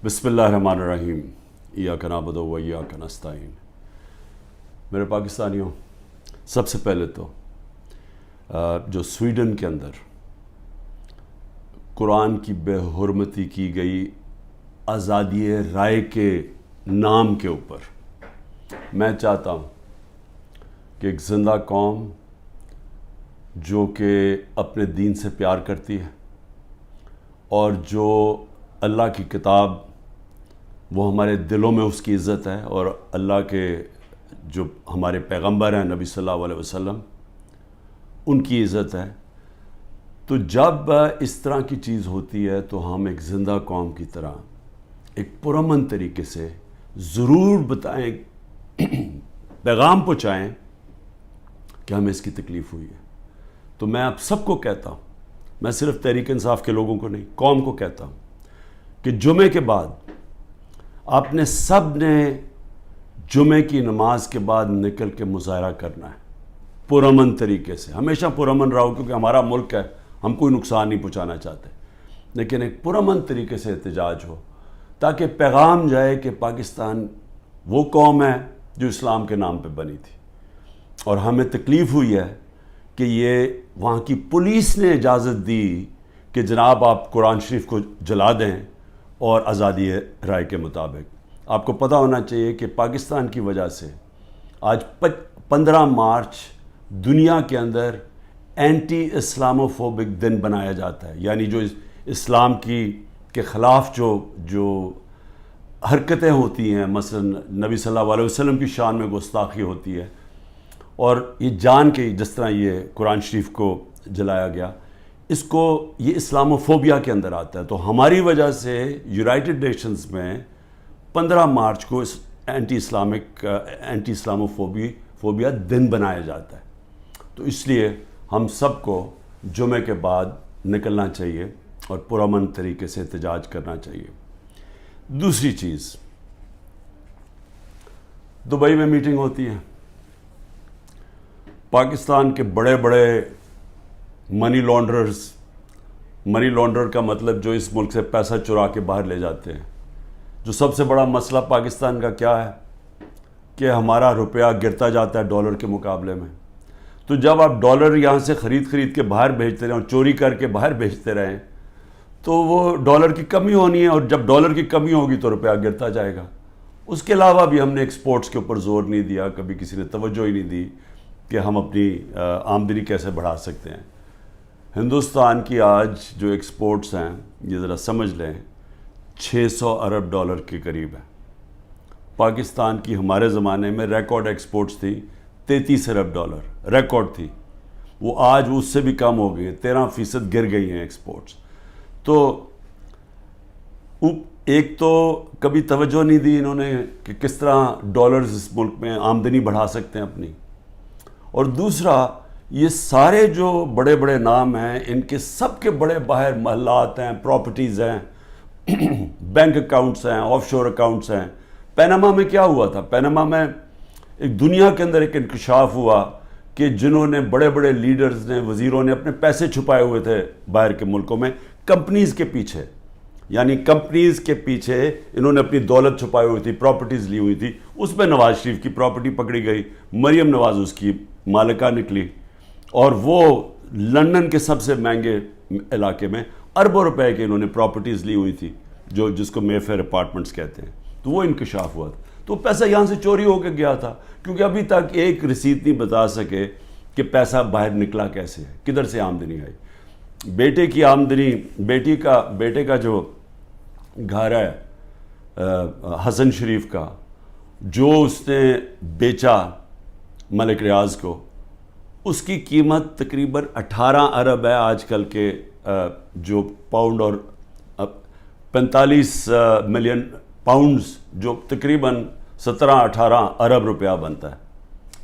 بسم اللہ الرحمن الرحیم ایاک نعبد و ایاک نستعین۔ میرے پاکستانیوں، سب سے پہلے تو جو سویڈن کے اندر قرآن کی بے حرمتی کی گئی آزادی رائے کے نام کے اوپر میں چاہتا ہوں کہ ایک زندہ قوم جو کہ اپنے دین سے پیار کرتی ہے اور جو اللہ کی کتاب وہ ہمارے دلوں میں اس کی عزت ہے، اور اللہ کے جو ہمارے پیغمبر ہیں نبی صلی اللہ علیہ وسلم ان کی عزت ہے، تو جب اس طرح کی چیز ہوتی ہے تو ہم ایک زندہ قوم کی طرح ایک پرامن طریقے سے ضرور بتائیں، پیغام پہنچائیں کہ ہمیں اس کی تکلیف ہوئی ہے۔ تو میں آپ سب کو کہتا ہوں، میں صرف تحریک انصاف کے لوگوں کو نہیں، قوم کو کہتا ہوں کہ جمعے کے بعد آپ نے سب نے جمعے کی نماز کے بعد نکل کے مظاہرہ کرنا ہے پرامن طریقے سے۔ ہمیشہ پرامن رہو، کیونکہ ہمارا ملک ہے، ہم کوئی نقصان نہیں پہنچانا چاہتے، لیکن ایک پرامن طریقے سے احتجاج ہو تاکہ پیغام جائے کہ پاکستان وہ قوم ہے جو اسلام کے نام پہ بنی تھی، اور ہمیں تکلیف ہوئی ہے کہ یہ وہاں کی پولیس نے اجازت دی کہ جناب آپ قرآن شریف کو جلا دیں، اور آزادی رائے کے مطابق آپ کو پتہ ہونا چاہیے کہ پاکستان کی وجہ سے آج 15 مارچ دنیا کے اندر اینٹی اسلاموفوبک دن بنایا جاتا ہے، یعنی جو اسلام کے خلاف جو حرکتیں ہوتی ہیں، مثلا نبی صلی اللہ علیہ وسلم کی شان میں گستاخی ہوتی ہے، اور یہ جان کے جس طرح یہ قرآن شریف کو جلایا گیا، اس کو یہ اسلاموفوبیا کے اندر آتا ہے۔ تو ہماری وجہ سے یونائٹڈ نیشنز میں 15 مارچ کو اینٹی اسلاموفوبیا دن بنایا جاتا ہے۔ تو اس لیے ہم سب کو جمعے کے بعد نکلنا چاہیے اور پرامن طریقے سے احتجاج کرنا چاہیے۔ دوسری چیز، دبئی میں میٹنگ ہوتی ہے، پاکستان کے بڑے بڑے منی لانڈرر کا مطلب جو اس ملک سے پیسہ چرا کے باہر لے جاتے ہیں۔ جو سب سے بڑا مسئلہ پاکستان کا کیا ہے کہ ہمارا روپیہ گرتا جاتا ہے ڈالر کے مقابلے میں۔ تو جب آپ ڈالر یہاں سے خرید کے باہر بھیجتے رہیں اور چوری کر کے باہر بھیجتے رہیں تو وہ ڈالر کی کمی ہونی ہے، اور جب ڈالر کی کمی ہوگی تو روپیہ گرتا جائے گا۔ اس کے علاوہ بھی ہم نے ایکسپورٹس کے اوپر زور نہیں دیا، کبھی کسی نے توجہ ہی نہیں دی کہ ہم اپنی آمدنی کیسے بڑھا سکتے ہیں۔ ہندوستان کی آج جو ایکسپورٹس ہیں یہ ذرا سمجھ لیں 600 ارب ڈالر کے قریب ہے۔ پاکستان کی ہمارے زمانے میں ریکارڈ ایکسپورٹس تھی 33 ارب ڈالر، ریکارڈ تھی، وہ آج اس سے بھی کم ہو گئی ہیں، 13% گر گئی ہیں ایکسپورٹس۔ تو ایک تو کبھی توجہ نہیں دی انہوں نے کہ کس طرح ڈالرز اس ملک میں آمدنی بڑھا سکتے ہیں اپنی، اور دوسرا یہ سارے جو بڑے بڑے نام ہیں ان کے سب کے بڑے باہر محلات ہیں، پراپرٹیز ہیں، بینک اکاؤنٹس ہیں، آف شور اکاؤنٹس ہیں۔ پیناما میں کیا ہوا تھا؟ پیناما میں ایک دنیا کے اندر ایک انکشاف ہوا کہ جنہوں نے بڑے بڑے لیڈرز نے، وزیروں نے اپنے پیسے چھپائے ہوئے تھے باہر کے ملکوں میں کمپنیز کے پیچھے، یعنی کمپنیز کے پیچھے انہوں نے اپنی دولت چھپائی ہوئی تھی، پراپرٹیز لی ہوئی تھی۔ اس میں نواز شریف کی پراپرٹی پکڑی گئی، مریم نواز اس کی مالکہ نکلی، اور وہ لندن کے سب سے مہنگے علاقے میں اربوں روپے کے انہوں نے پراپرٹیز لی ہوئی تھی، جس کو مے فیئر اپارٹمنٹس کہتے ہیں۔ تو وہ انکشاف ہوا تھا، تو پیسہ یہاں سے چوری ہو کے گیا تھا، کیونکہ ابھی تک ایک رسید نہیں بتا سکے کہ پیسہ باہر نکلا کیسے ہے، کدھر سے آمدنی آئی۔ بیٹے کی آمدنی، بیٹے کا جو گھر ہے حسن شریف کا، جو اس نے بیچا ملک ریاض کو، اس کی قیمت تقریباً 18 ارب ہے آج کل کے جو پاؤنڈ، اور 45 ملین پاؤنڈز جو تقریباً 17-18 ارب روپیہ بنتا ہے۔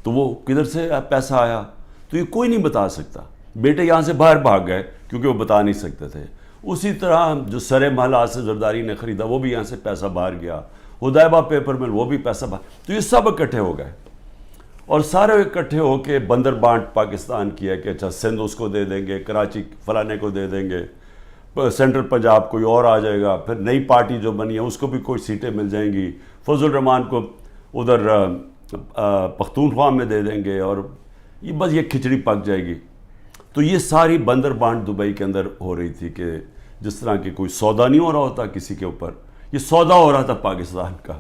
تو وہ کدھر سے پیسہ آیا تو یہ کوئی نہیں بتا سکتا۔ بیٹے یہاں سے باہر بھاگ گئے کیونکہ وہ بتا نہیں سکتے تھے۔ اسی طرح جو سرے محل آصف زرداری نے خریدا وہ بھی یہاں سے پیسہ باہر گیا، حدیبہ پیپر مل وہ بھی پیسہ باہر، تو یہ سب اکٹھے ہو گئے، اور سارے اکٹھے ہو کے بندر بانٹ پاکستان کی ہے کہ اچھا سندھ اس کو دے دیں گے، کراچی فلانے کو دے دیں گے، سینٹرل پنجاب کوئی اور آ جائے گا، پھر نئی پارٹی جو بنی ہے اس کو بھی کوئی سیٹیں مل جائیں گی، فضل الرحمان کو ادھر پختونخوا میں دے دیں گے، اور یہ بس یہ کھچڑی پک جائے گی. تو یہ ساری بندر بانٹ دبئی کے اندر ہو رہی تھی کہ جس طرح کہ کوئی سودا نہیں ہو رہا ہوتا کسی کے اوپر، یہ سودا ہو رہا تھا پاکستان کا.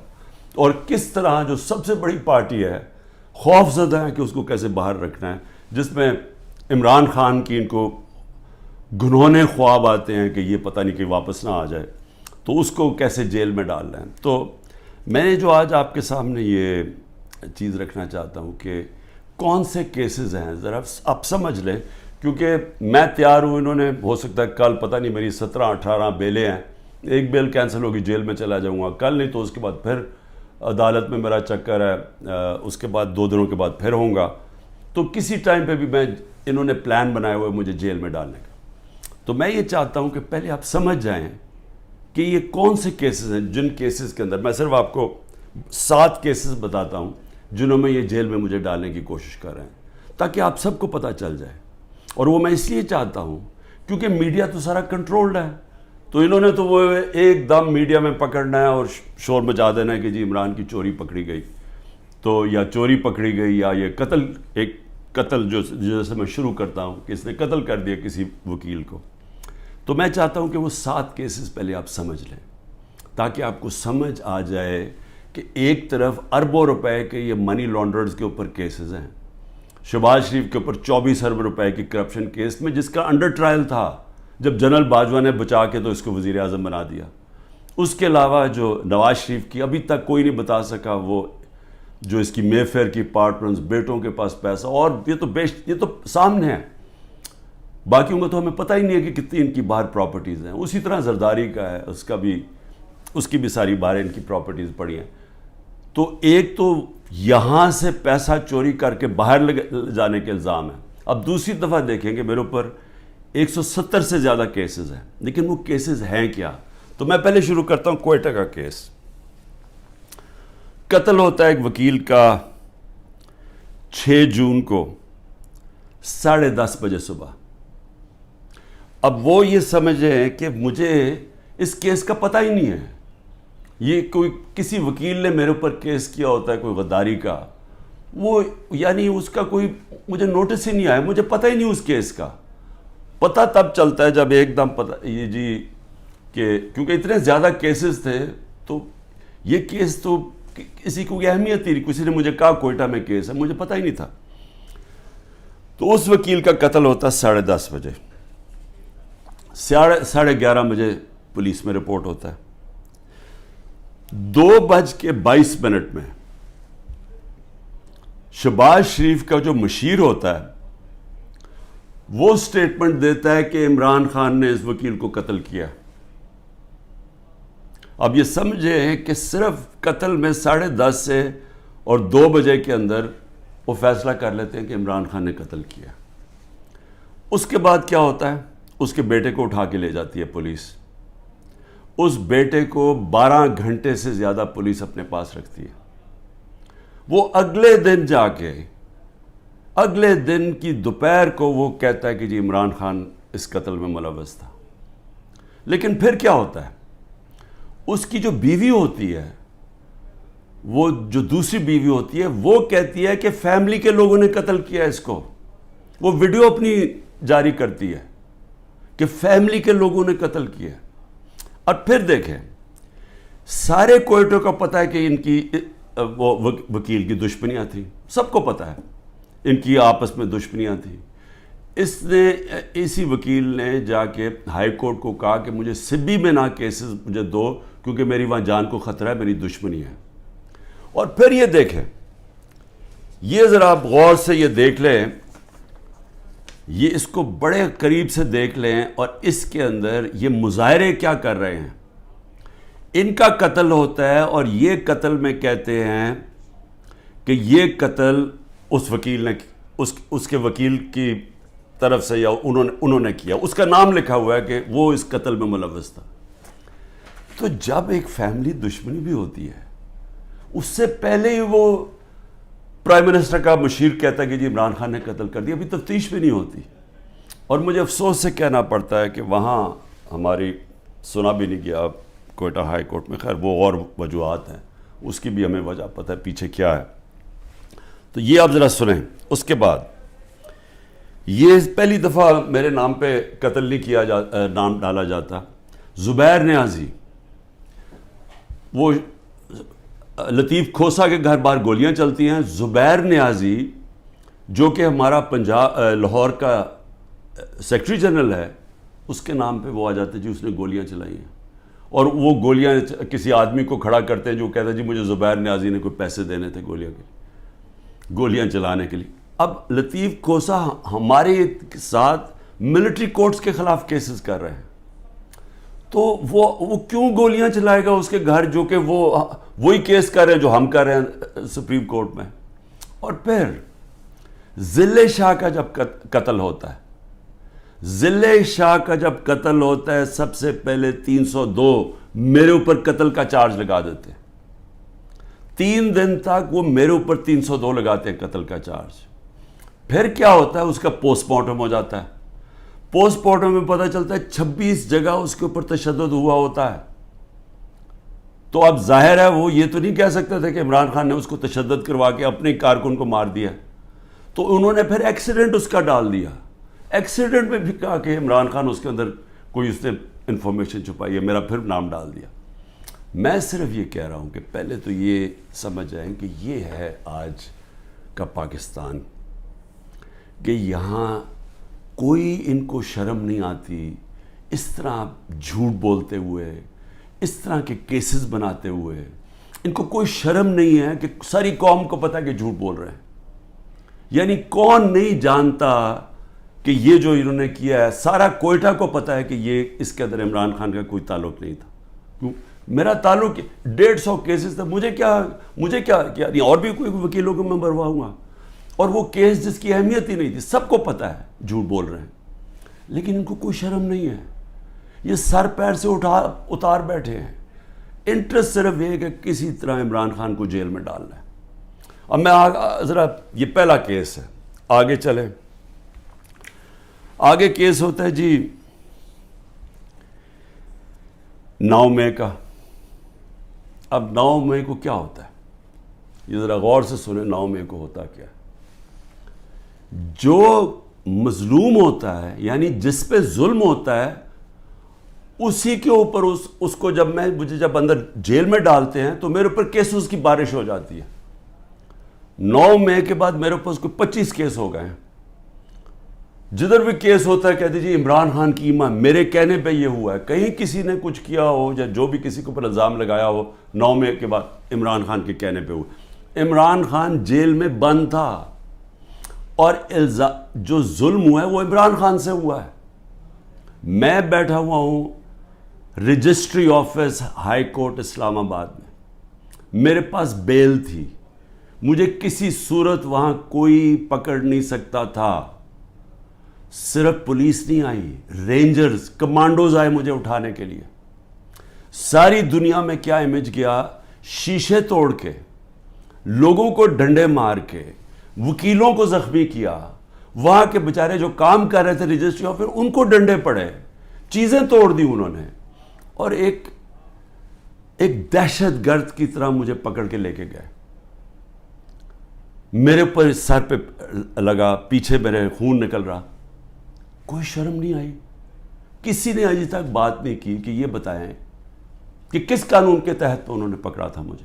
اور کس طرح جو سب سے بڑی پارٹی ہے خوف زدہ ہے کہ اس کو کیسے باہر رکھنا ہے، جس میں عمران خان کی ان کو گنہونے خواب آتے ہیں کہ یہ پتہ نہیں کہ واپس نہ آ جائے، تو اس کو کیسے جیل میں ڈال رہے ہیں. تو میں جو آج آپ کے سامنے یہ چیز رکھنا چاہتا ہوں کہ کون سے کیسز ہیں ذرا آپ سمجھ لیں، کیونکہ میں تیار ہوں، انہوں نے ہو سکتا ہے کل پتہ نہیں میری 17-18 بیلیں ہیں، ایک بیل کینسل ہوگی جیل میں چلا جاؤں گا، کل نہیں تو اس کے بعد پھر عدالت میں میرا چکر ہے، اس کے بعد 2 دنوں کے بعد پھر ہوں گا. تو کسی ٹائم پہ بھی انہوں نے پلان بنایا ہوئے مجھے جیل میں ڈالنے کا. تو میں یہ چاہتا ہوں کہ پہلے آپ سمجھ جائیں کہ یہ کون سے کیسز ہیں، جن کیسز کے اندر میں صرف آپ کو 7 کیسز بتاتا ہوں جنہوں میں یہ جیل میں مجھے ڈالنے کی کوشش کر رہے ہیں، تاکہ آپ سب کو پتہ چل جائے. اور وہ میں اس لیے چاہتا ہوں کیونکہ میڈیا تو سارا کنٹرولڈ ہے، تو انہوں نے تو وہ ایک دم میڈیا میں پکڑنا ہے اور شور مچا دینا ہے کہ جی عمران کی چوری پکڑی گئی، تو یا چوری پکڑی گئی یا یہ قتل جو جیسے میں شروع کرتا ہوں کہ اس نے قتل کر دیا کسی وکیل کو. تو میں چاہتا ہوں کہ وہ 7 کیسز پہلے آپ سمجھ لیں تاکہ آپ کو سمجھ آ جائے کہ ایک طرف اربوں روپے کے یہ منی لانڈررز کے اوپر کیسز ہیں، شہباز شریف کے اوپر 24 ارب روپے کی کرپشن کیس میں جس کا انڈر ٹرائل تھا جب جنرل باجوہ نے بچا کے تو اس کو وزیر اعظم بنا دیا. اس کے علاوہ جو نواز شریف کی ابھی تک کوئی نہیں بتا سکا وہ جو اس کی مے فیئر کی اپارٹمنٹس، بیٹوں کے پاس پیسہ، اور یہ تو سامنے ہے، باقیوں کا تو ہمیں پتہ ہی نہیں ہے کہ کتنی ان کی باہر پراپرٹیز ہیں. اسی طرح زرداری کا ہے، اس کی بھی ساری باہر ان کی پراپرٹیز پڑی ہیں. تو ایک تو یہاں سے پیسہ چوری کر کے باہر لے جانے کے الزام ہیں. اب دوسری دفعہ دیکھیں گے میرے اوپر 170 سے زیادہ کیسز ہیں، لیکن وہ کیسز ہیں کیا؟ تو میں پہلے شروع کرتا ہوں کوئٹہ کا کیس. قتل ہوتا ہے ایک وکیل کا 6 جون کو 10:30 بجے صبح. اب وہ یہ سمجھیں کہ مجھے اس کیس کا پتہ ہی نہیں ہے، یہ کوئی کسی وکیل نے میرے اوپر کیس کیا ہوتا ہے کوئی غداری کا، وہ یعنی اس کا کوئی مجھے نوٹس ہی نہیں آیا، مجھے پتہ ہی نہیں اس کیس کا. پتہ تب چلتا ہے جب ایک دم پتہ یہ جی کہ کیونکہ اتنے زیادہ کیسز تھے تو یہ کیس تو کسی کو اہمیت ہی نہیں، کسی نے مجھے کہا کوئٹہ میں کیس ہے، مجھے پتہ ہی نہیں تھا. تو اس وکیل کا قتل ہوتا 10:30 بجے، 11:30 بجے پولیس میں رپورٹ ہوتا ہے. 2:22 میں شہباز شریف کا جو مشیر ہوتا ہے وہ سٹیٹمنٹ دیتا ہے کہ عمران خان نے اس وکیل کو قتل کیا. اب یہ سمجھیں کہ صرف قتل میں 10:30 سے اور 2 بجے کے اندر وہ فیصلہ کر لیتے ہیں کہ عمران خان نے قتل کیا. اس کے بعد کیا ہوتا ہے؟ اس کے بیٹے کو اٹھا کے لے جاتی ہے پولیس. اس بیٹے کو 12 گھنٹے سے زیادہ پولیس اپنے پاس رکھتی ہے. وہ اگلے دن جا کے اگلے دن کی دوپہر کو وہ کہتا ہے کہ جی عمران خان اس قتل میں ملوث تھا. لیکن پھر کیا ہوتا ہے؟ اس کی جو بیوی ہوتی ہے، وہ جو دوسری بیوی ہوتی ہے، وہ کہتی ہے کہ فیملی کے لوگوں نے قتل کیا اس کو. وہ ویڈیو اپنی جاری کرتی ہے کہ فیملی کے لوگوں نے قتل کیا. اور پھر دیکھیں سارے کوئٹوں کا پتہ ہے کہ ان کی وہ وکیل کی دشمنیاں تھیں، سب کو پتہ ہے ان کی آپس میں دشمنیاں تھیں. اسی وکیل نے جا کے ہائی کورٹ کو کہا کہ مجھے سبی میں نہ کیسز مجھے دو کیونکہ میری وہاں جان کو خطرہ ہے، میری دشمنی ہے. اور پھر یہ دیکھیں، یہ ذرا آپ غور سے یہ دیکھ لیں، یہ اس کو بڑے قریب سے دیکھ لیں اور اس کے اندر یہ مظاہرے کیا کر رہے ہیں. ان کا قتل ہوتا ہے اور یہ قتل میں کہتے ہیں کہ یہ قتل اس وکیل نے اس کے وکیل کی طرف سے یا انہوں نے کیا، اس کا نام لکھا ہوا ہے کہ وہ اس قتل میں ملوث تھا. تو جب ایک فیملی دشمنی بھی ہوتی ہے، اس سے پہلے ہی وہ پرائم منسٹر کا مشیر کہتا ہے کہ جی عمران خان نے قتل کر دیا، ابھی تفتیش بھی نہیں ہوتی. اور مجھے افسوس سے کہنا پڑتا ہے کہ وہاں ہماری سنا بھی نہیں گیا کوئٹہ ہائی کورٹ میں. خیر وہ اور وجوہات ہیں, اس کی بھی ہمیں وجہ پتہ ہے پیچھے کیا ہے. تو یہ آپ ذرا سنیں. اس کے بعد یہ پہلی دفعہ میرے نام پہ قتل نہیں کیا نام ڈالا جاتا. زبیر نیازی, وہ لطیف کھوسا کے گھر باہر گولیاں چلتی ہیں. زبیر نیازی جو کہ ہمارا لاہور کا سیکرٹری جنرل ہے, اس کے نام پہ وہ آ جاتے جی اس نے گولیاں چلائی ہیں. اور وہ گولیاں کسی آدمی کو کھڑا کرتے ہیں جو کہتا ہے جی مجھے زبیر نیازی نے کوئی پیسے دینے تھے گولیاں چلانے کے لیے. اب لطیف کھوسا ہمارے ساتھ ملٹری کورٹس کے خلاف کیسز کر رہے ہیں, تو وہ کیوں گولیاں چلائے گا اس کے گھر, جو کہ وہی کیس کر رہے ہیں جو ہم کر رہے ہیں سپریم کورٹ میں. اور پھر ضلع شاہ کا جب قتل ہوتا ہے, ضلع شاہ کا جب قتل ہوتا ہے, سب سے پہلے 302 میرے اوپر قتل کا چارج لگا دیتے ہیں. 3 دن تک وہ میرے اوپر 302 لگاتے ہیں قتل کا چارج. پھر کیا ہوتا ہے, اس کا پوسٹ مارٹم ہو جاتا ہے. پوسٹ مارٹم میں پتہ چلتا ہے 26 جگہ اس کے اوپر تشدد ہوا ہوتا ہے. تو اب ظاہر ہے وہ یہ تو نہیں کہہ سکتے تھے کہ عمران خان نے اس کو تشدد کروا کے اپنے کارکن کو مار دیا. تو انہوں نے پھر ایکسیڈنٹ اس کا ڈال دیا. ایکسیڈنٹ میں بھی کہا کہ عمران خان اس کے اندر کوئی اس نے انفارمیشن چھپائی ہے, میرا پھر نام ڈال دیا. میں صرف یہ کہہ رہا ہوں کہ پہلے تو یہ سمجھ جائیں کہ یہ ہے آج کا پاکستان, کہ یہاں کوئی ان کو شرم نہیں آتی اس طرح جھوٹ بولتے ہوئے, اس طرح کے کیسز بناتے ہوئے. ان کو کوئی شرم نہیں ہے کہ ساری قوم کو پتہ ہے کہ جھوٹ بول رہے ہیں. یعنی کون نہیں جانتا کہ یہ جو انہوں نے کیا ہے, سارا کوئٹہ کو پتہ ہے کہ یہ اس کے اندر عمران خان کا کوئی تعلق نہیں تھا. کیوں؟ میرا تعلق 150 کیسز تھا, مجھے کیا نہیں, اور بھی کوئی وکیلوں کو میں مرواؤں گا. اور وہ کیس جس کی اہمیت ہی نہیں تھی, سب کو پتہ ہے جھوٹ بول رہے ہیں, لیکن ان کو کوئی شرم نہیں ہے. یہ سر پیر سے اتار بیٹھے ہیں. انٹرسٹ صرف یہ کہ کسی طرح عمران خان کو جیل میں ڈالنا ہے. اب میں ذرا, یہ پہلا کیس ہے, آگے چلیں. آگے کیس ہوتا ہے جی 9 مئی کا. اب 9 مئی کو کیا ہوتا ہے, یہ ذرا غور سے سنیں. 9 مئی کو ہوتا کیا ہے, جو مظلوم ہوتا ہے یعنی جس پہ ظلم ہوتا ہے, اسی کے اوپر اس کو مجھے جب اندر جیل میں ڈالتے ہیں تو میرے اوپر کیسز کی بارش ہو جاتی ہے. 9 مئی کے بعد میرے اوپر 25 کیس ہو گئے ہیں. جدھر بھی کیس ہوتا ہے کہتے جی عمران خان کی ایمان, میرے کہنے پہ یہ ہوا ہے. کہیں کسی نے کچھ کیا ہو یا جو بھی کسی کے اوپر الزام لگایا ہو 9 مئی کے بعد عمران خان کے کہنے پہ ہوا. عمران خان جیل میں بند تھا, اور جو ظلم ہوا ہے وہ عمران خان سے ہوا ہے. میں بیٹھا ہوا ہوں رجسٹری آفس ہائی کورٹ اسلام آباد میں, میرے پاس بیل تھی, مجھے کسی صورت وہاں کوئی پکڑ نہیں سکتا تھا. صرف پولیس نہیں آئی, رینجرز کمانڈوز آئے مجھے اٹھانے کے لیے. ساری دنیا میں کیا امیج گیا, شیشے توڑ کے, لوگوں کو ڈنڈے مار کے, وکیلوں کو زخمی کیا. وہاں کے بیچارے جو کام کر رہے تھے رجسٹری آفس, ان کو ڈنڈے پڑے, چیزیں توڑ دی انہوں نے, اور ایک دہشت گرد کی طرح مجھے پکڑ کے لے کے گئے. میرے اوپر سر پہ لگا, پیچھے میرے خون نکل رہا. کوئی شرم نہیں آئی, کسی نے ابھی تک بات نہیں کی کہ یہ بتائیں کہ کس قانون کے تحت انہوں نے پکڑا تھا مجھے.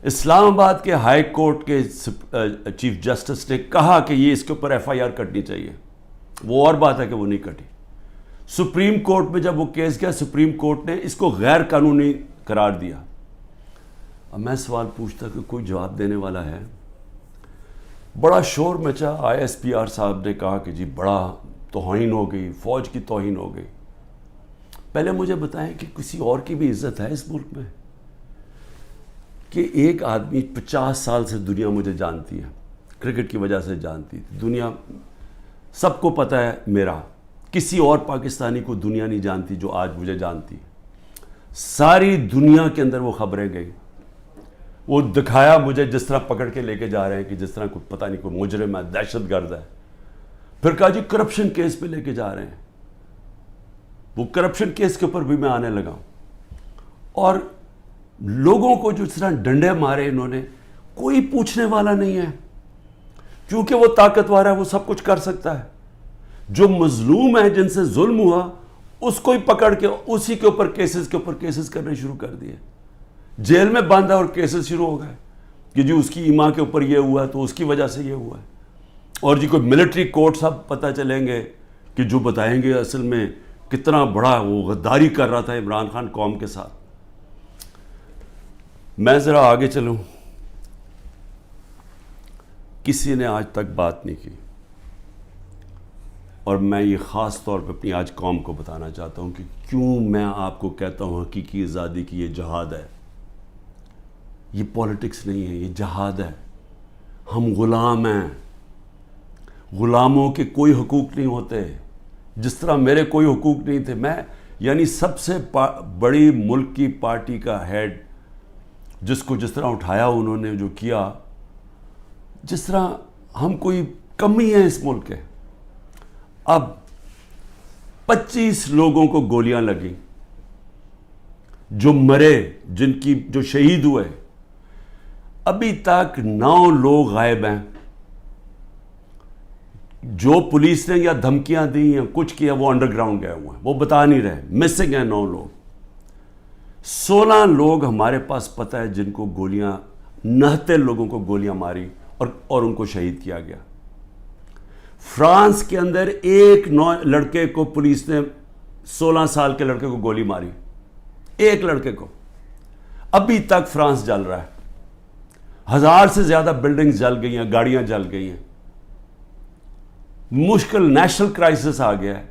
اسلام آباد کے ہائی کورٹ کے چیف جسٹس نے کہا کہ یہ اس کے اوپر FIR کٹنی چاہیے. وہ اور بات ہے کہ وہ نہیں کٹی. سپریم کورٹ میں جب وہ کیس گیا, سپریم کورٹ نے اس کو غیر قانونی قرار دیا. اب میں سوال پوچھتا کہ کوئی جواب دینے والا ہے. بڑا شور مچا. ISPR صاحب نے کہا کہ جی بڑا توہین ہو گئی, فوج کی توہین ہو گئی. پہلے مجھے بتائیں کہ کسی اور کی بھی عزت ہے اس ملک میں, کہ ایک آدمی 50 سال سے دنیا مجھے جانتی ہے, کرکٹ کی وجہ سے جانتی تھی دنیا, سب کو پتہ ہے میرا. کسی اور پاکستانی کو دنیا نہیں جانتی جو آج مجھے جانتی. ساری دنیا کے اندر وہ خبریں گئی. وہ دکھایا مجھے جس طرح پکڑ کے لے کے جا رہے ہیں کہ جس طرح کوئی پتہ نہیں کوئی مجرم ہے, دہشت گرد ہے. پھر کہا جی کرپشن کیس پہ لے کے جا رہے ہیں. وہ کرپشن کیس کے اوپر بھی میں آنے لگا ہوں. اور لوگوں کو جو اس طرح ڈنڈے مارے انہوں نے, کوئی پوچھنے والا نہیں ہے, کیونکہ وہ طاقتور ہے, وہ سب کچھ کر سکتا ہے. جو مظلوم ہے, جن سے ظلم ہوا, اس کو ہی پکڑ کے اسی کے اوپر کیسز کرنے شروع کر دیے. جیل میں باندھا اور کیسز شروع ہو گئے کہ جی اس کی ایما کے اوپر یہ ہوا ہے تو اس کی وجہ سے یہ ہوا ہے. اور جی کوئی ملٹری کورٹ صاحب پتہ چلیں گے کہ جو بتائیں گے اصل میں کتنا بڑا وہ غداری کر رہا تھا عمران خان قوم کے ساتھ. میں ذرا آگے چلوں. کسی نے آج تک بات نہیں کی, اور میں یہ خاص طور پہ اپنی آج قوم کو بتانا چاہتا ہوں کہ کیوں میں آپ کو کہتا ہوں حقیقی آزادی کی یہ جہاد ہے. یہ پولیٹکس نہیں ہے, یہ جہاد ہے. ہم غلام ہیں. غلاموں کے کوئی حقوق نہیں ہوتے. جس طرح میرے کوئی حقوق نہیں تھے, میں یعنی سب سے بڑی ملک کی پارٹی کا ہیڈ, جس کو جس طرح اٹھایا انہوں نے, جو کیا, جس طرح ہم کوئی کمی ہے اس ملک کے. اب 25 لوگوں کو گولیاں لگیں, جو مرے, جو شہید ہوئے, ابھی تک 9 لوگ غائب ہیں. جو پولیس نے یا دھمکیاں دی یا کچھ کیا وہ انڈر گراؤنڈ گئے ہوئے ہیں, وہ بتا نہیں رہے. مسنگ ہیں 9 لوگ. 16 لوگ ہمارے پاس پتہ ہے جن کو گولیاں, 69 لوگوں کو گولیاں ماری اور ان کو شہید کیا گیا. فرانس کے اندر ایک لڑکے کو پولیس نے 16 سال کے لڑکے کو گولی ماری, ایک لڑکے کو. ابھی تک فرانس جل رہا ہے. 1000 سے زیادہ بلڈنگز جل گئی ہیں, گاڑیاں جل گئی ہیں. مشکل نیشنل کرائسس آ گیا ہے.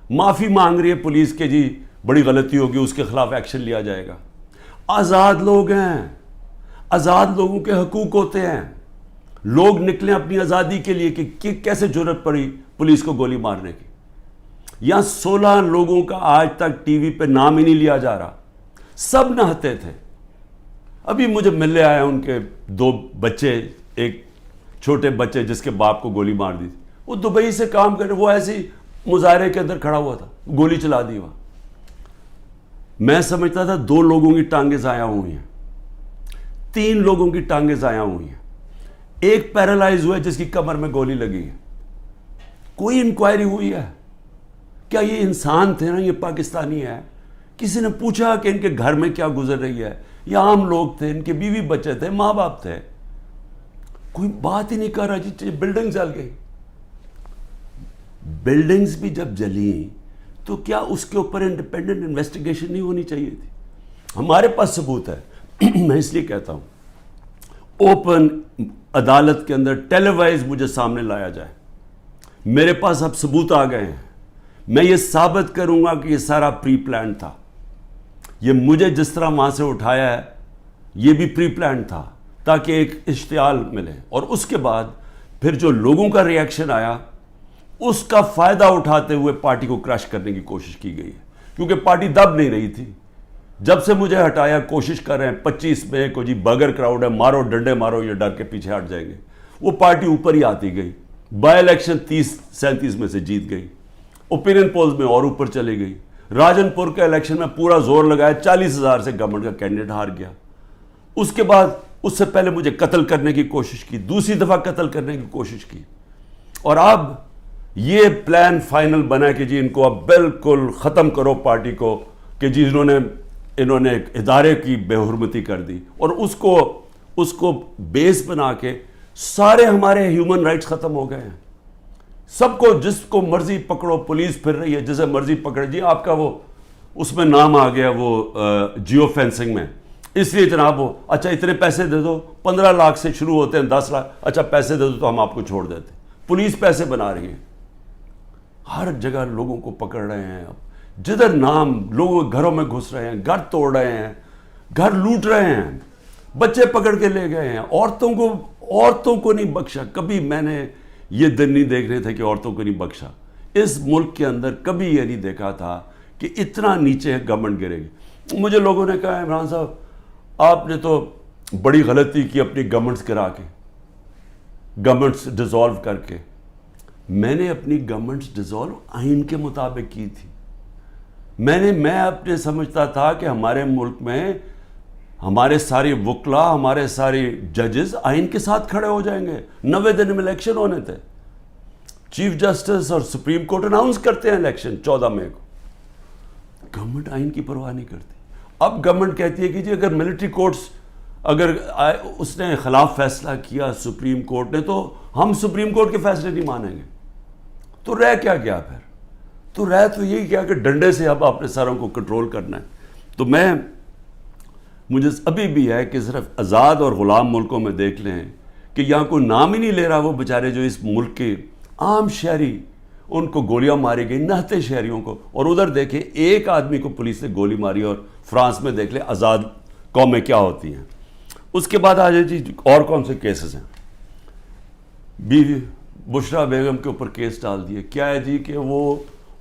معافی مانگ رہی ہے پولیس کے, جی بڑی غلطی ہوگی, اس کے خلاف ایکشن لیا جائے گا. آزاد لوگ ہیں, آزاد لوگوں کے حقوق ہوتے ہیں. لوگ نکلیں اپنی آزادی کے لیے کہ کیسے جرأت پڑی پولیس کو گولی مارنے کی. یہاں 16 لوگوں کا آج تک ٹی وی پہ نام ہی نہیں لیا جا رہا. سب نہتے تھے. ابھی مجھے ملنے آیا ان کے 2 بچے, ایک چھوٹے بچے جس کے باپ کو گولی مار دی. وہ دبئی سے کام کر رہے, وہ ایسی مظاہرے کے اندر کھڑا ہوا تھا, گولی چلا دی وہاں. میں سمجھتا تھا 2 لوگوں کی ٹانگیں ضائع ہوئی ہیں, 3 لوگوں کی ٹانگیں ضائع ہوئی ہیں. ایک پیرالائز ہوا ہے جس کی کمر میں گولی لگی ہے. کوئی انکوائری ہوئی ہے کیا یہ انسان تھے نا, یہ پاکستانی ہے؟ کسی نے پوچھا کہ ان کے گھر میں کیا گزر رہی ہے؟ یہ عام لوگ تھے, ان کے بیوی بچے تھے, ماں باپ تھے. کوئی بات ہی نہیں کر رہا. جی بلڈنگ جل گئی. بلڈنگز بھی جب جلیں تو کیا اس کے اوپر انڈیپینڈنٹ انویسٹیگیشن نہیں ہونی چاہیے تھی؟ ہمارے پاس ثبوت ہے. میں اس لیے کہتا ہوں اوپن عدالت کے اندر ٹیلی وائز مجھے سامنے لایا جائے. میرے پاس اب ثبوت آ گئے ہیں. میں یہ ثابت کروں گا کہ یہ سارا پری پلان تھا. یہ مجھے جس طرح وہاں سے اٹھایا ہے یہ بھی پری پلان تھا تاکہ ایک اشتعال ملے. اور اس کے بعد پھر جو لوگوں کا ری ایکشن آیا اس کا فائدہ اٹھاتے ہوئے پارٹی کو کرش کرنے کی کوشش کی گئی ہے. کیونکہ پارٹی دب نہیں رہی تھی. جب سے مجھے ہٹایا کوشش کر رہے ہیں 25 مئی کو, جی بگر کراؤڈ ہے, مارو ڈنڈے مارو, یہ ڈر کے پیچھے ہٹ جائیں گے. وہ پارٹی اوپر ہی آتی گئی. بائی الیکشن 30-37 میں سے جیت گئی. اوپینین پولز میں اور اوپر چلی گئی. راجن پور کے الیکشن میں پورا زور لگایا, 40,000 سے گورنمنٹ کا کینڈیڈیٹ ہار گیا. اس کے بعد اس سے پہلے مجھے قتل کرنے کی کوشش کی, دوسری دفعہ قتل کرنے کی کوشش کی. اور اب یہ پلان فائنل بنا کہ جی ان کو اب بالکل ختم کرو پارٹی کو, کہ جی انہوں نے ایک ادارے کی بے حرمتی کر دی. اور اس کو بیس بنا کے سارے ہمارے ہیومن رائٹس ختم ہو گئے ہیں. سب کو جس کو مرضی پکڑو, پولیس پھر رہی ہے جسے مرضی پکڑے. جی آپ کا وہ اس میں نام آ گیا وہ جیو فینسنگ میں, اس لیے جناب وہ اچھا اتنے پیسے دے دو, 15 لاکھ سے شروع ہوتے ہیں, 10 لاکھ, اچھا پیسے دے دو تو ہم آپ کو چھوڑ دیتے. پولیس پیسے بنا رہی ہے. ہر جگہ لوگوں کو پکڑ رہے ہیں. اب جدھر نام لوگوں کے گھروں میں گھس رہے ہیں, گھر توڑ رہے ہیں, گھر لوٹ رہے ہیں, بچے پکڑ کے لے گئے ہیں. عورتوں کو نہیں بخشا. کبھی میں نے یہ دن نہیں دیکھ رہے تھے کہ عورتوں کو نہیں بخشا. اس ملک کے اندر کبھی یہ نہیں دیکھا تھا کہ اتنا نیچے گورنمنٹ گرے گی. مجھے لوگوں نے کہا عمران صاحب آپ نے تو بڑی غلطی کی اپنی گورنمنٹس گرا کے, گورنمنٹس ڈیزالو کر کے. میں نے اپنی گورنمنٹس ڈیزالو آئین کے مطابق کی تھی. میں اپنے سمجھتا تھا کہ ہمارے ملک میں ہمارے سارے وکلا، ہمارے سارے ججز آئین کے ساتھ کھڑے ہو جائیں گے. 90 دن میں الیکشن ہونے تھے. چیف جسٹس اور سپریم کورٹ اناؤنس کرتے ہیں الیکشن 14 مئی کو. گورنمنٹ آئین کی پرواہ نہیں کرتی. اب گورنمنٹ کہتی ہے کہ جی اگر ملٹری کورٹس اگر اس نے خلاف فیصلہ کیا سپریم کورٹ نے تو ہم سپریم کورٹ کے فیصلے نہیں مانیں گے. تو رہ کیا گیا پھر؟ تو رہ تو یہی کیا کہ ڈنڈے سے اب اپنے ساروں کو کنٹرول کرنا ہے. تو مجھے ابھی بھی ہے کہ صرف آزاد اور غلام ملکوں میں دیکھ لیں کہ یہاں کوئی نام ہی نہیں لے رہا وہ بیچارے جو اس ملک کے عام شہری، ان کو گولیاں ماری گئی، نہتے شہریوں کو. اور ادھر دیکھیں ایک آدمی کو پولیس نے گولی ماری. اور فرانس میں دیکھ لیں آزاد قومیں کیا ہوتی ہیں. اس کے بعد آ جائے جی اور کون سے کیسز ہیں. بیوی بشرا بیگم کے اوپر کیس ڈال دیے. کیا ہے جی کہ وہ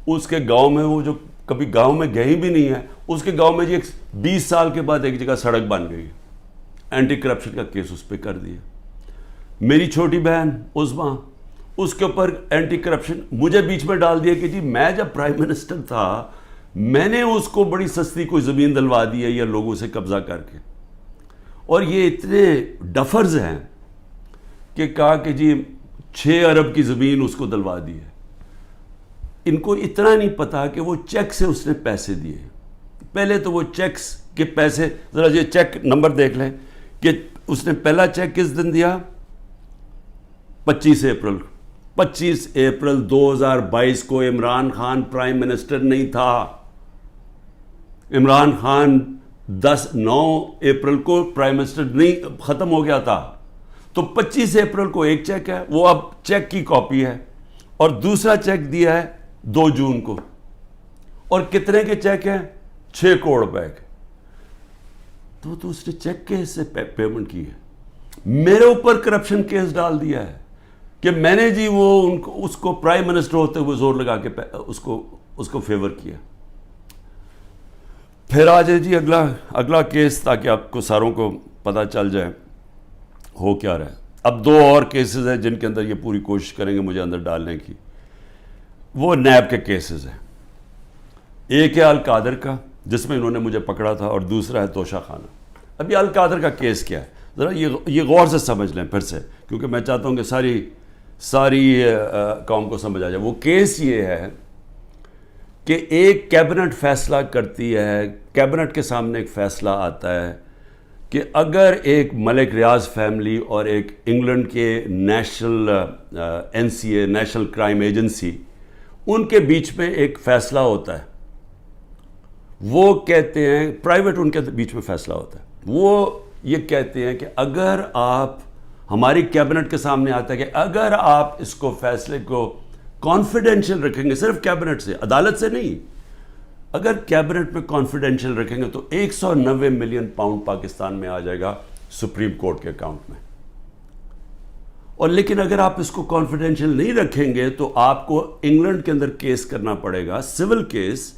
اس کے گاؤں میں، وہ جو کبھی گاؤں میں گئی بھی نہیں ہے، اس کے گاؤں میں جی 20 سال کے بعد ایک جگہ سڑک بن گئی. اینٹی کرپشن کا کیس اس پہ کر دیا. میری چھوٹی بہن عظمیٰ، اس کے اوپر اینٹی کرپشن مجھے بیچ میں ڈال دیا کہ جی میں جب پرائم منسٹر تھا میں نے اس کو بڑی سستی کوئی زمین دلوا دی ہے یا لوگوں سے قبضہ کر کے. اور یہ اتنے ڈفرز ہیں کہ کہا کہ جی 6 ارب کی زمین اس کو دلوا دی ہے. ان کو اتنا نہیں پتا کہ وہ چیک سے اس نے پیسے دیے. پہلے تو وہ چیکس کے پیسے، ذرا یہ چیک نمبر دیکھ لیں کہ اس نے پہلا چیک کس دن دیا؟ 25 اپریل 2022 کو. عمران خان پرائم منسٹر نہیں تھا. عمران خان 9 اپریل کو پرائم منسٹر نہیں ختم ہو گیا تھا. تو 25 اپریل کو ایک چیک ہے، وہ اب چیک کی کاپی ہے. اور دوسرا چیک دیا ہے 2 جون کو. اور کتنے کے چیک ہیں؟ 6 کروڑ روپے کے. تو اس نے چیک کے سے پیمنٹ کی ہے. میرے اوپر کرپشن کیس ڈال دیا ہے کہ میں نے جی وہ اس کو پرائم منسٹر ہوتے ہوئے زور لگا کے اس کو فیور کیا. پھر آ جائے جی اگلا کیس، تاکہ آپ کو ساروں کو پتہ چل جائے ہو کیا رہا ہے. اب 2 اور کیسز ہیں جن کے اندر یہ پوری کوشش کریں گے مجھے اندر ڈالنے کی. وہ نیب کے کیسز ہیں. ایک ہے القادر کا جس میں انہوں نے مجھے پکڑا تھا، اور دوسرا ہے توشہ خانہ. اب یہ القادر کا کیس کیا ہے ذرا یہ غور سے سمجھ لیں پھر سے، کیونکہ میں چاہتا ہوں کہ ساری قوم کو سمجھ آ جائے. وہ کیس یہ ہے کہ ایک کیبنٹ فیصلہ کرتی ہے، کیبنٹ کے سامنے ایک فیصلہ آتا ہے کہ اگر ایک ملک ریاض فیملی اور ایک انگلینڈ کے national NCA national crime agency, ان کے بیچ میں ایک فیصلہ ہوتا ہے. وہ کہتے ہیں پرائیویٹ، ان کے بیچ میں فیصلہ ہوتا ہے. وہ یہ کہتے ہیں کہ اگر آپ، ہماری کیبنٹ کے سامنے آتا ہے کہ اگر آپ اس کو فیصلے کو کانفیڈینشیل رکھیں گے، صرف کیبنٹ سے، عدالت سے نہیں، اگر کیبنٹ میں کانفیڈینشیل رکھیں گے تو 190 ملین پاؤنڈ پاکستان میں آ جائے گا سپریم کورٹ کے اکاؤنٹ میں. اور لیکن اگر آپ اس کو کانفیڈینشیل نہیں رکھیں گے تو آپ کو انگلینڈ کے اندر کیس کرنا پڑے گا، سول کیس،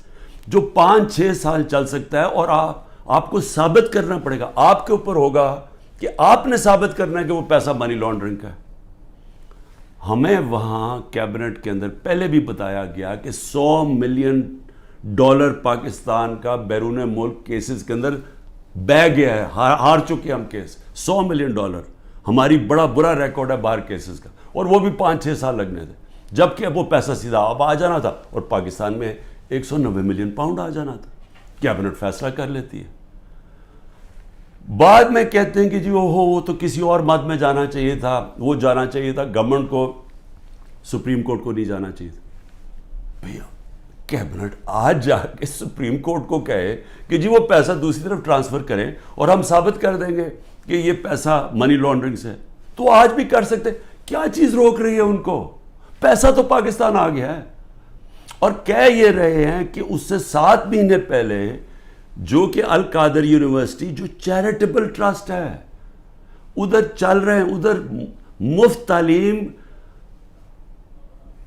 جو 5-6 سال چل سکتا ہے. اور آپ کو ثابت کرنا پڑے گا، آپ کے اوپر ہوگا کہ آپ نے ثابت کرنا ہے کہ وہ پیسہ منی لانڈرنگ کا ہے. ہمیں وہاں کیبنٹ کے اندر پہلے بھی بتایا گیا کہ $100 ملین پاکستان کا بیرون ملک کیسز کے اندر بہ گیا ہے، ہار چکے ہم کیس. $100 ملین ہماری بڑا برا ریکارڈ ہے باہر کیسز کا. اور وہ بھی 5-6 سال لگنے تھے، جبکہ اب وہ پیسہ سیدھا اب آ جانا تھا اور پاکستان میں 190 ملین پاؤنڈ آ جانا تھا. کیبنٹ فیصلہ کر لیتی ہے. بعد میں کہتے ہیں کہ جی وہ تو کسی اور مد میں جانا چاہیے تھا، وہ جانا چاہیے تھا گورنمنٹ کو، سپریم کورٹ کو نہیں جانا چاہیے تھا. بھیا کیبنٹ آج جا کے سپریم کورٹ کو کہے کہ جی وہ پیسہ دوسری طرف ٹرانسفر کریں اور ہم ثابت کر دیں گے کہ یہ پیسہ منی لانڈرنگ سے، تو آج بھی کر سکتے. کیا چیز روک رہی ہے ان کو؟ پیسہ تو پاکستان آ گیا ہے. اور کہہ یہ رہے ہیں کہ اس سے 7 مہینے پہلے جو کہ القادر یونیورسٹی جو چیریٹیبل ٹرسٹ ہے، ادھر چل رہے ہیں، ادھر مفت تعلیم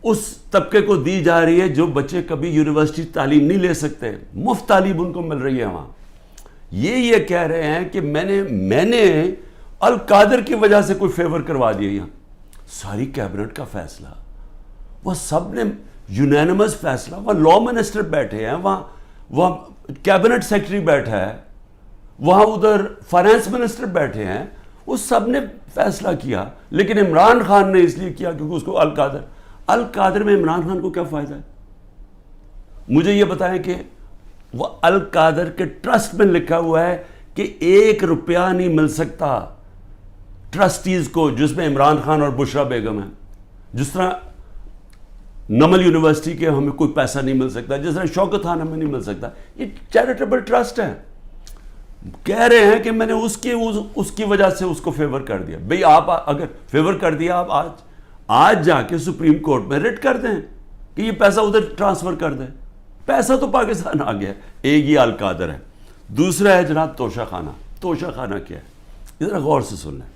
اس طبقے کو دی جا رہی ہے جو بچے کبھی یونیورسٹی تعلیم نہیں لے سکتے، مفت تعلیم ان کو مل رہی ہے وہاں. یہ کہہ رہے ہیں کہ میں نے القادر کی وجہ سے کوئی فیور کروا دیا. یہاں ساری کیبنٹ کا فیصلہ، وہ سب نے یونینمس فیصلہ، وہاں لا منسٹر بیٹھے ہیں، وہاں وہاں کیبنٹ سیکرٹری بیٹھا ہے, وہاں ادھر فائنانس منسٹر بیٹھے ہیں, وہ سب نے فیصلہ کیا. لیکن عمران خان نے اس لیے کیا کیونکہ اس کو القادر میں عمران خان کو کیا فائدہ ہے؟ مجھے یہ بتائیں کہ وہ القادر کے ٹرسٹ میں لکھا ہوا ہے کہ 1 روپیہ نہیں مل سکتا ٹرسٹیز کو, جس میں عمران خان اور بشرا بیگم ہیں. جس طرح نمل یونیورسٹی کے ہمیں کوئی پیسہ نہیں مل سکتا, جس طرح شوکت خان ہمیں نہیں مل سکتا. یہ چیریٹیبل ٹرسٹ ہے. کہہ رہے ہیں کہ میں نے اس کی وجہ سے اس کو فیور کر دیا. بھئی آپ اگر فیور کر دیا, آپ آج جا کے سپریم کورٹ میں ریٹ کر دیں کہ یہ پیسہ ادھر ٹرانسفر کر دیں. پیسہ تو پاکستان آ گیا. ایک یہ القادر ہے. دوسرا ہے جناب توشہ خانہ. توشہ خانہ کیا ہے؟ ذرا غور سے سن لیں.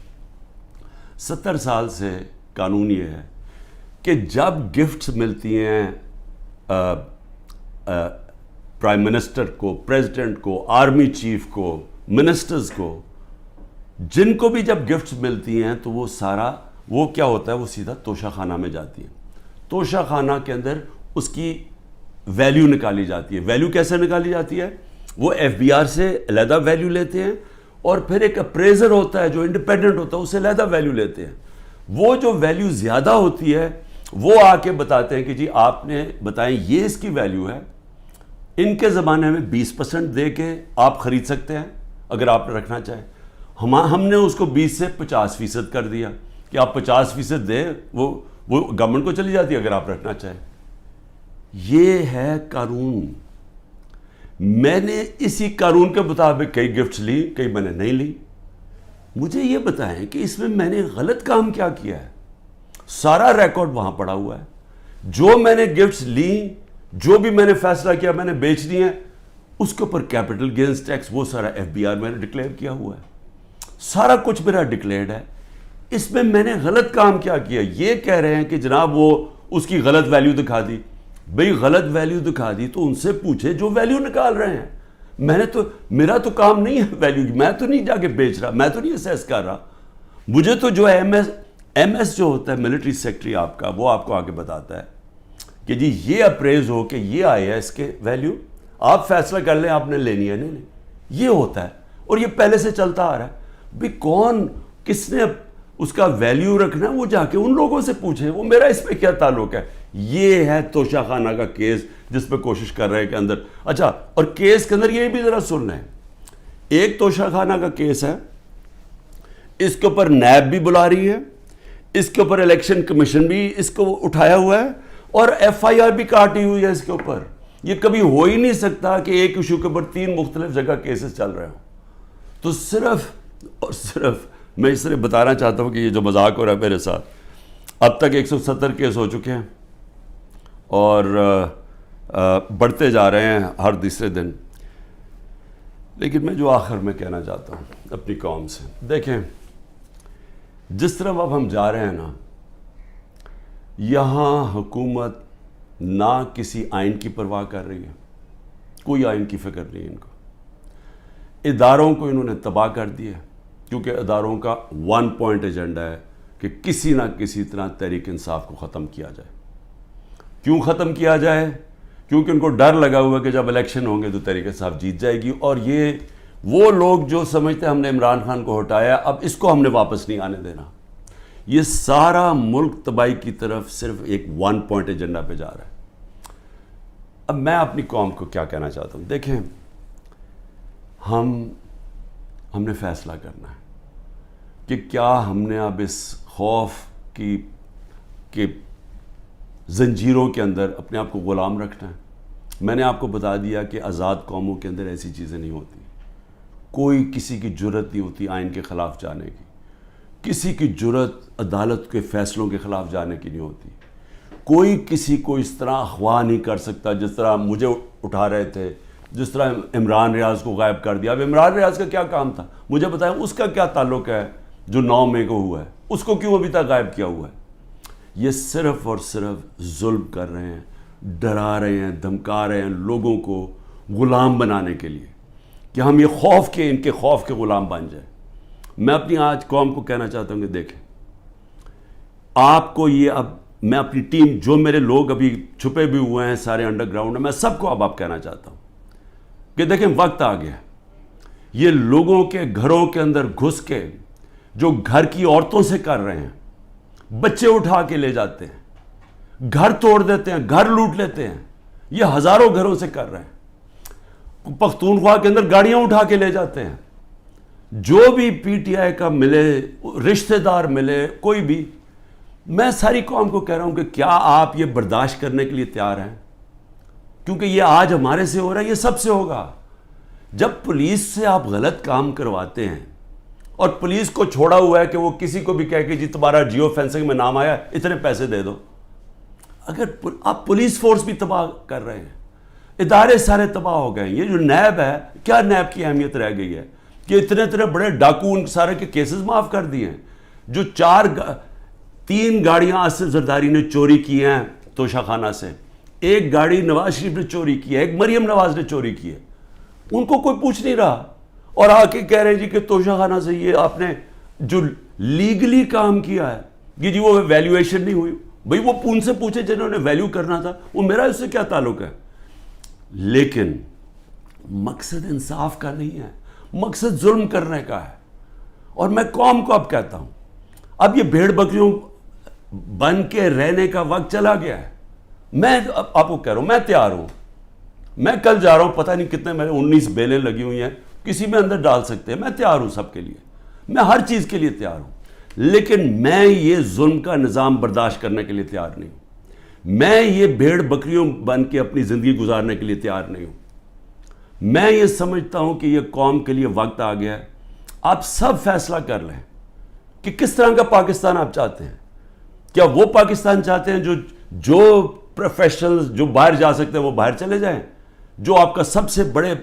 70 سال سے قانون یہ ہے کہ جب گفٹس ملتی ہیں پرائم منسٹر کو, پریزیڈنٹ کو, آرمی چیف کو, منسٹرز کو, جن کو بھی جب گفٹس ملتی ہیں تو وہ کیا ہوتا ہے, وہ سیدھا توشہ خانہ میں جاتی ہیں. توشہ خانہ کے اندر اس کی ویلیو نکالی جاتی ہے. ویلیو کیسے نکالی جاتی ہے؟ وہ ایف بی آر سے علیحدہ ویلیو لیتے ہیں, اور پھر ایک اپریزر ہوتا ہے جو انڈیپینڈنٹ ہوتا ہے, اس سے علیحدہ ویلیو لیتے ہیں. وہ جو ویلیو زیادہ ہوتی ہے وہ آ کے بتاتے ہیں کہ جی آپ نے بتائیں یہ اس کی ویلیو ہے, ان کے زمانے میں 20% دے کے آپ خرید سکتے ہیں اگر آپ رکھنا چاہیں. ہم نے اس کو 20 سے 50% کر دیا کہ آپ 50% دیں, وہ گورنمنٹ کو چلی جاتی ہے اگر آپ رکھنا چاہیں. یہ ہے قانون. میں نے اسی قانون کے مطابق کئی گفٹس لی, کئی میں نے نہیں لی. مجھے یہ بتائیں کہ اس میں نے غلط کام کیا کیا ہے؟ سارا ریکارڈ وہاں پڑا ہوا ہے. جو میں نے گفٹس لی, جو بھی میں نے فیصلہ کیا میں نے بیچ دی ہیں, اس کے اوپر کیپٹل گینز ٹیکس وہ سارا ایف بی آر میں نے ڈکلیئر کیا ہوا ہے. سارا کچھ میرا ڈکلیئرڈ ہے. اس میں نے غلط کام کیا کیا؟ یہ کہہ رہے ہیں کہ جناب وہ اس کی غلط ویلیو دکھا دی. بھئی غلط ویلیو دکھا دی تو ان سے پوچھے جو ویلیو نکال رہے ہیں. میرا تو کام نہیں ہے ویلیو کی. میں تو نہیں جا کے بیچ رہا, میں تو نہیں اسیس کر رہا. مجھے تو جو ہے ایم ایس جو ہوتا ہے ملٹری سیکٹری آپ کا, وہ آپ کو آگے بتاتا ہے کہ جی یہ اپریز ہو کہ یہ آئے ہے اس کے ویلیو, آپ فیصلہ کر لیں آپ نے لینی ہے نہیں. یہ ہوتا ہے اور یہ پہلے سے چلتا آ رہا ہے. بھئی کس نے اس کا ویلیو رکھنا ہے وہ جا کے ان لوگوں سے پوچھے, وہ میرا اس پہ کیا تعلق ہے. یہ ہے توشہ خانہ کا کیس جس پہ کوشش کر رہے ہیں کہ اندر. اچھا, اور کیس کے اندر یہ بھی ذرا سن لیں. ایک توشہ خانہ کا کیس ہے, اس کے اوپر نیب بھی بلا رہی ہے, اس کے اوپر الیکشن کمیشن بھی اس کو اٹھایا ہوا ہے, اور ایف آئی آر بھی کاٹی ہوئی ہے اس کے اوپر. یہ کبھی ہو ہی نہیں سکتا کہ ایک ایشو کے اوپر 3 مختلف جگہ کیسز چل رہے ہوں. تو صرف اور صرف میں اس طرح بتانا چاہتا ہوں کہ یہ جو مذاق ہو رہا ہے میرے ساتھ, اب تک 170 کیس ہو چکے ہیں اور بڑھتے جا رہے ہیں ہر تیسرے دن. لیکن میں جو آخر میں کہنا چاہتا ہوں اپنی قوم سے, دیکھیں جس طرح اب ہم جا رہے ہیں نا, یہاں حکومت نہ کسی آئین کی پرواہ کر رہی ہے, کوئی آئین کی فکر نہیں ان کو. اداروں کو انہوں نے تباہ کر دیا, کیونکہ اداروں کا 1 پوائنٹ ایجنڈا ہے کہ کسی نہ کسی طرح تحریک انصاف کو ختم کیا جائے. کیوں ختم کیا جائے؟ کیونکہ ان کو ڈر لگا ہوا ہے کہ جب الیکشن ہوں گے تو تحریک انصاف جیت جائے گی, اور یہ وہ لوگ جو سمجھتے ہیں ہم نے عمران خان کو ہٹایا اب اس کو ہم نے واپس نہیں آنے دینا. یہ سارا ملک تباہی کی طرف صرف ایک 1 پوائنٹ ایجنڈا پہ جا رہا ہے. اب میں اپنی قوم کو کیا کہنا چاہتا ہوں, دیکھیں ہم نے فیصلہ کرنا ہے کہ کیا ہم نے اب اس خوف کی زنجیروں کے اندر اپنے آپ کو غلام رکھنا ہے. میں نے آپ کو بتا دیا کہ آزاد قوموں کے اندر ایسی چیزیں نہیں ہوتی. کوئی کسی کی جرت نہیں ہوتی آئین کے خلاف جانے کی, کسی کی جرت عدالت کے فیصلوں کے خلاف جانے کی نہیں ہوتی. کوئی کسی کو اس طرح اغوا نہیں کر سکتا جس طرح مجھے اٹھا رہے تھے, جس طرح عمران ریاض کو غائب کر دیا. اب عمران ریاض کا کیا کام تھا مجھے بتائیں, اس کا کیا تعلق ہے جو 9 مئی کو ہوا ہے, اس کو کیوں ابھی تک غائب کیا ہوا ہے؟ یہ صرف اور صرف ظلم کر رہے ہیں, ڈرا رہے ہیں, دھمکا رہے ہیں لوگوں کو غلام بنانے کے لیے کہ ہم یہ خوف کے ان کے خوف کے غلام بن جائیں. میں اپنی آج قوم کو کہنا چاہتا ہوں کہ دیکھیں آپ کو یہ, اب میں اپنی ٹیم جو میرے لوگ ابھی چھپے بھی ہوئے ہیں سارے انڈر گراؤنڈ میں, میں سب کو اب کہنا چاہتا ہوں کہ دیکھیں وقت آ گیا، یہ لوگوں کے گھروں کے اندر گھس کے جو گھر کی عورتوں سے کر رہے ہیں، بچے اٹھا کے لے جاتے ہیں، گھر توڑ دیتے ہیں، گھر لوٹ لیتے ہیں، یہ ہزاروں گھروں سے کر رہے ہیں، پختونخوا کے اندر گاڑیاں اٹھا کے لے جاتے ہیں، جو بھی پی ٹی آئی کا ملے، رشتہ دار ملے، کوئی بھی، میں ساری قوم کو کہہ رہا ہوں کہ کیا آپ یہ برداشت کرنے کے لیے تیار ہیں؟ کیونکہ یہ آج ہمارے سے ہو رہا ہے، یہ سب سے ہوگا۔ جب پولیس سے آپ غلط کام کرواتے ہیں اور پولیس کو چھوڑا ہوا ہے کہ وہ کسی کو بھی کہہ کہ جی تمہارا جیو فینسنگ میں نام آیا اتنے پیسے دے دو، اگر آپ پولیس فورس بھی تباہ کر رہے ہیں، ادارے سارے تباہ ہو گئے ہیں۔ یہ جو نیب ہے، کیا نیب کی اہمیت رہ گئی ہے کہ اتنے بڑے ڈاکو ان سارے کے کیسز معاف کر دیے ہیں؟ جو 3 گاڑیاں آصف زرداری نے چوری کی ہیں توشہ خانہ سے، 1 گاڑی نواز شریف نے چوری کی ہے، 1 مریم نواز نے چوری کی ہے، ان کو کوئی پوچھ نہیں رہا، اور آ کے کہہ رہے ہیں جی کہ توشہ خانہ سے یہ آپ نے جو لیگلی کام کیا ہے کہ جی وہ ویلیویشن نہیں ہوئی، بھئی وہ ان سے پوچھے جنہوں نے ویلیو کرنا تھا، وہ میرا اس سے کیا تعلق ہے؟ لیکن مقصد انصاف کا نہیں ہے، مقصد ظلم کرنے کا ہے۔ اور میں قوم کو اب کہتا ہوں، اب یہ بھیڑ بکریوں بن کے رہنے کا وقت چلا گیا ہے۔ میں آپ کو کہہ رہا ہوں، میں تیار ہوں، میں کل جا رہا ہوں، پتہ نہیں کتنے میرے 19 بیلیں لگی ہوئی ہیں، کسی میں اندر ڈال سکتے ہیں، میں تیار ہوں سب کے لیے، میں ہر چیز کے لیے تیار ہوں، لیکن میں یہ ظلم کا نظام برداشت کرنے کے لیے تیار نہیں ہوں، میں یہ بھیڑ بکریوں بن کے اپنی زندگی گزارنے کے لیے تیار نہیں ہوں۔ میں یہ سمجھتا ہوں کہ یہ قوم کے لیے وقت آ گیا ہے، آپ سب فیصلہ کر لیں کہ کس طرح کا پاکستان آپ چاہتے ہیں۔ کیا وہ پاکستان چاہتے ہیں جو پروفیشنلز جو باہر جا سکتے ہیں وہ باہر چلے جائیں، جو آپ کا سب سے بڑے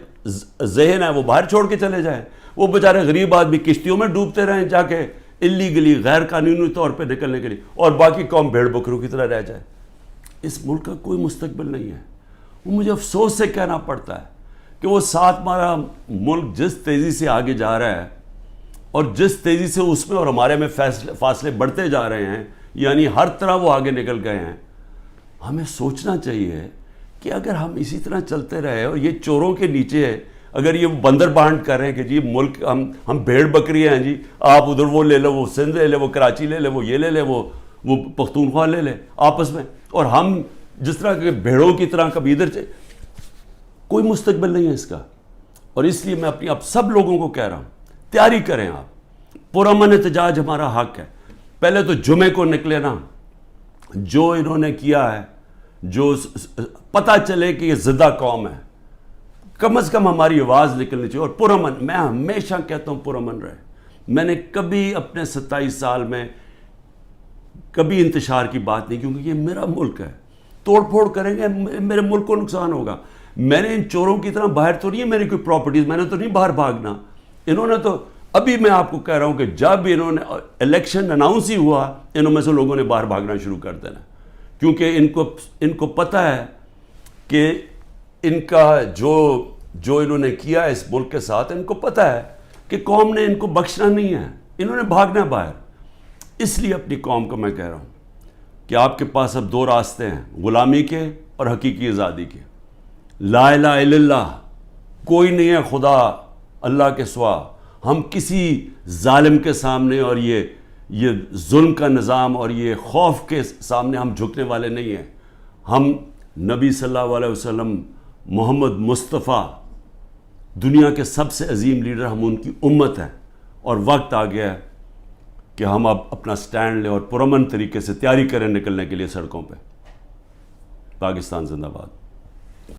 ذہن ہے وہ باہر چھوڑ کے چلے جائیں، وہ بیچارے غریب آدمی کشتیوں میں ڈوبتے رہیں جا کے اللیگلی غیر قانونی طور پہ نکلنے کے لیے، اور باقی قوم بھیڑ بکروں کی طرح رہ جائے؟ اس ملک کا کوئی مستقبل نہیں ہے۔ وہ مجھے افسوس سے کہنا پڑتا ہے کہ وہ ساتھ ہمارا ملک جس تیزی سے آگے جا رہا ہے اور جس تیزی سے اس میں اور ہمارے میں فاصلے بڑھتے جا رہے ہیں، یعنی ہر طرح وہ آگے نکل گئے ہیں، ہمیں سوچنا چاہیے کہ اگر ہم اسی طرح چلتے رہے اور یہ چوروں کے نیچے ہے، اگر یہ بندر بانٹ کر رہے ہیں کہ جی ملک ہم بھیڑ بکری ہیں، جی آپ ادھر وہ لے لو، وہ سندھ لے لے، وہ کراچی لے لے، وہ یہ لے لے، وہ پختونخوا لے لے آپس میں، اور ہم جس طرح کے بھیڑوں کی طرح کبھی ادھر سے، کوئی مستقبل نہیں ہے اس کا۔ اور اس لیے میں اپنی اب سب لوگوں کو کہہ رہا ہوں، تیاری کریں، آپ پرامن احتجاج ہمارا حق ہے۔ پہلے تو جمعے کو نکلے نا، جو انہوں نے کیا ہے، جو پتہ چلے کہ یہ زندہ قوم ہے، کم از کم ہماری آواز نکلنی چاہیے، اور پرامن، میں ہمیشہ کہتا ہوں پرامن رہے۔ میں نے کبھی اپنے 27 سال میں کبھی انتشار کی بات نہیں، کیونکہ یہ میرا ملک ہے، توڑ پھوڑ کریں گے میرے ملک کو نقصان ہوگا۔ میں نے ان چوروں کی طرح باہر تو نہیں ہے میری کوئی پراپرٹیز، میں نے تو نہیں باہر بھاگنا۔ انہوں نے تو ابھی میں آپ کو کہہ رہا ہوں کہ جب انہوں نے الیکشن اناؤنس ہی ہوا، انہوں میں سے لوگوں نے باہر بھاگنا شروع کر دینا، کیونکہ ان کو پتہ ہے کہ ان کا جو انہوں نے کیا اس ملک کے ساتھ، ان کو پتہ ہے کہ قوم نے ان کو بخشنا نہیں ہے، انہوں نے بھاگنا ہے باہر۔ اس لیے اپنی قوم کو میں کہہ رہا ہوں کہ آپ کے پاس اب 2 راستے ہیں، غلامی کے اور حقیقی آزادی کے۔ لا الہ الا اللہ، کوئی نہیں ہے خدا اللہ کے سوا۔ ہم کسی ظالم کے سامنے اور یہ ظلم کا نظام اور یہ خوف کے سامنے ہم جھکنے والے نہیں ہیں۔ ہم نبی صلی اللہ علیہ وسلم، محمد مصطفیٰ، دنیا کے سب سے عظیم لیڈر، ہم ان کی امت ہیں، اور وقت آ گیا ہے کہ ہم اب اپنا سٹینڈ لیں اور پرامن طریقے سے تیاری کریں نکلنے کے لیے سڑکوں پہ۔ پاکستان زندہ باد۔